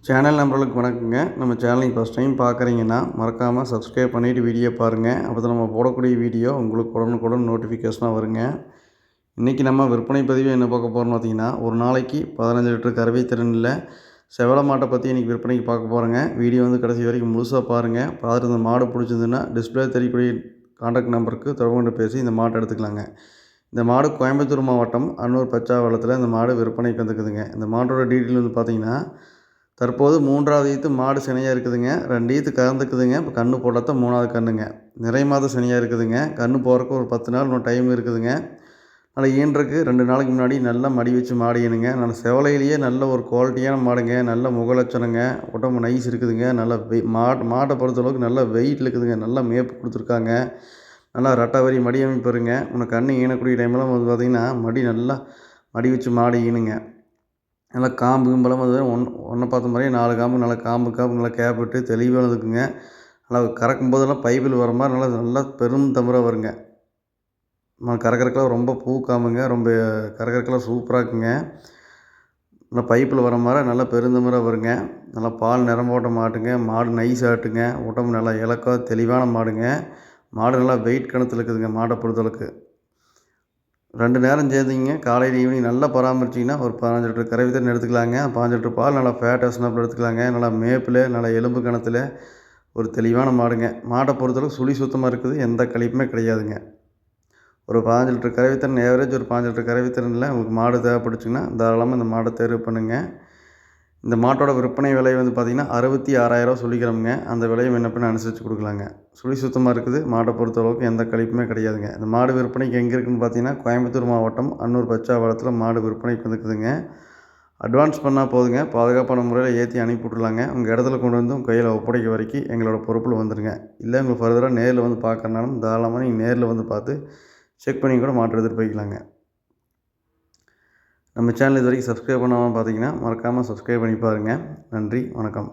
Channel நம்பர்களுக்கு வணக்கங்க. நம்ம சேனலை ஃபஸ்ட் டைம் பார்க்குறீங்கன்னா மறக்காமல் சப்ஸ்கிரைப் பண்ணிவிட்டு வீடியோ பாருங்கள். அப்போ தான் நம்ம போடக்கூடிய வீடியோ உங்களுக்கு உடனுக்குடன் நோட்டிஃபிகேஷனாக வருங்க. இன்றைக்கி நம்ம விற்பனை பதிவு என்ன பார்க்க போகிறோம்னு பார்த்தீங்கன்னா, ஒரு நாளைக்கு 15 லிட்டர் கறவை திறனில் செவல மாட்டை பற்றி இன்றைக்கி விற்பனைக்கு பார்க்க போகிறோங்க. வீடியோ கடைசி வரைக்கும் முழுசாக பாருங்கள். பார்த்துட்டு இந்த மாடு பிடிச்சிருந்துன்னா டிஸ்பிளே தெரியக்கூடிய கான்டாக்ட் நம்பருக்கு தொடர்பு கொண்டு பேசி இந்த மாட்டை எடுத்துக்கலாங்க. இந்த மாடு கோயம்புத்தூர் மாவட்டம் அன்னூர் பச்சாவளத்தில் இந்த மாடு விற்பனைக்கு வந்துக்குதுங்க. இந்த மாட்டோட டீட்டெயில் பார்த்தீங்கன்னா, தற்போது 3வது ஈத்து மாடு சினையாக இருக்குதுங்க. 2 ஈத்து கறந்துக்குதுங்க. இப்போ கன்று போட்டால் 3வது கன்றுங்க. நிறை மாத சினையாக இருக்குதுங்க. கன்று போகிறக்கு ஒரு 10 நாள் இன்னும் டைம் இருக்குதுங்க. அதனால் ஈன்றக்கு 2 நாளைக்கு முன்னாடி நல்லா மடி வச்சு மாடு ஈனுங்க. நல்ல செவலையிலேயே நல்ல ஒரு குவாலிட்டியான மாடுங்க. நல்ல முகலட்சணங்க. உடம்பு நைஸ் இருக்குதுங்க. நல்லா மாட்டை பொறுத்தளவுக்கு நல்லா வெயிட் இருக்குதுங்க. நல்லா மேப்பு கொடுத்துருக்காங்க. நல்லா ரெட்டை மடி அமைப்பு இருங்க. உனக்கு கன்று ஈனக்கூடிய டைம்லாம் பார்த்திங்கன்னா நல்லா மடி வச்சு மாடு ஈனுங்க. நல்லா காம்பு கிம்பெல்லாம் ஒன்றை பார்த்த மாதிரியே 4 காம்பு நல்லா காம்பு நல்லா கேப்பிட்டு தெளிவாக இருக்குங்க. நல்லா கறக்கும் போதெல்லாம் பைப்பில் வர மாதிரி நல்லா பெரும் தம்பராக வருங்க. கறக்கறக்கெல்லாம் ரொம்ப பூ காம்புங்க. ரொம்ப கறக்கறக்கெல்லாம் சூப்பராக இருக்குங்க. நல்லா பைப்பில் வர மாதிரி நல்லா பெருந்தமராக வருங்க. நல்லா பால் நிறம் போட்ட மாட்டுங்க. மாடு நைஸ் ஆட்டுங்க. உடம்பு நல்லா இலக்கா தெளிவான மாடுங்க. மாடு நல்லா வெயிட் கணத்தில் இருக்குதுங்க. மாட்டை பொறுத்தளவுக்கு 2 நேரம் சேர்த்திங்க காலையில் ஈவினிங் நல்லா பராமரிச்சிங்கன்னா ஒரு 15 லிட்டர் கறவை திறன் எடுத்துக்கலாங்க. 15 லிட்டர் பால் நல்லா ஃபேட் அஸ்னாப்பில் எடுத்துக்கலாங்க. நல்லா மேப்பில் நல்லா எலும்பு கணத்தில் ஒரு தெளிவான மாடுங்க. மாட்டை பொறுத்தளவுக்கு சுழி சுத்தமாக இருக்குது. எந்த கழிப்புமே கிடையாதுங்க. ஒரு 15 லிட்டர் கறவை திறன் ஏவரேஜ் ஒரு 15 லிட்டர் கறவை திறனில் உங்களுக்கு மாடு தேவைப்படுச்சுன்னா தாராளமாக இந்த மாடை தேர்வு பண்ணுங்கள். இந்த மாட்டோட விற்பனை விலை பார்த்திங்கன்னா 66,000 சொல்லிக்கிறோமுங்க. அந்த விலையை முன்னப்பின்ன அனுசரித்து கொடுக்கலாங்க. சுழி சுத்தமாக இருக்குது. மாட்டை பொறுத்தளவுக்கு எந்த கழிப்புமே கிடையாதுங்க. இந்த மாடு விற்பனைக்கு எங்கே இருக்குதுன்னு பார்த்தீங்கன்னா, கோயம்புத்தூர் மாவட்டம் அன்னூர் பச்சாவளத்தில் மாடு விற்பனைக்கு வந்துக்குதுங்க. அட்வான்ஸ் பண்ணால் போதுங்க. பாதுகாப்பான முறையில் ஏற்றி அனுப்பி விட்ருலாங்க. உங்கள் இடத்துல கொண்டு வந்து உங்கள் கையில் ஒப்படைக்க வரைக்கும் எங்களோட பொறுப்பில் வந்துடுங்க. இல்லை உங்களுக்கு ஃபர்தராக நேரில் வந்து பார்க்கறனாலும் தாராளமாக நீங்கள் நேரில் வந்து பார்த்து செக் பண்ணி கூட மாட்டு எடுத்துகிட்டு போய்க்கலாங்க. நம்ம சேனல் இது வரைக்கும் சப்ஸ்கிரைப் பண்ணாமல் பார்த்தீங்கன்னா மறக்காமல் சப்ஸ்கிரைப் பண்ணி பாருங்கள். நன்றி, வணக்கம்.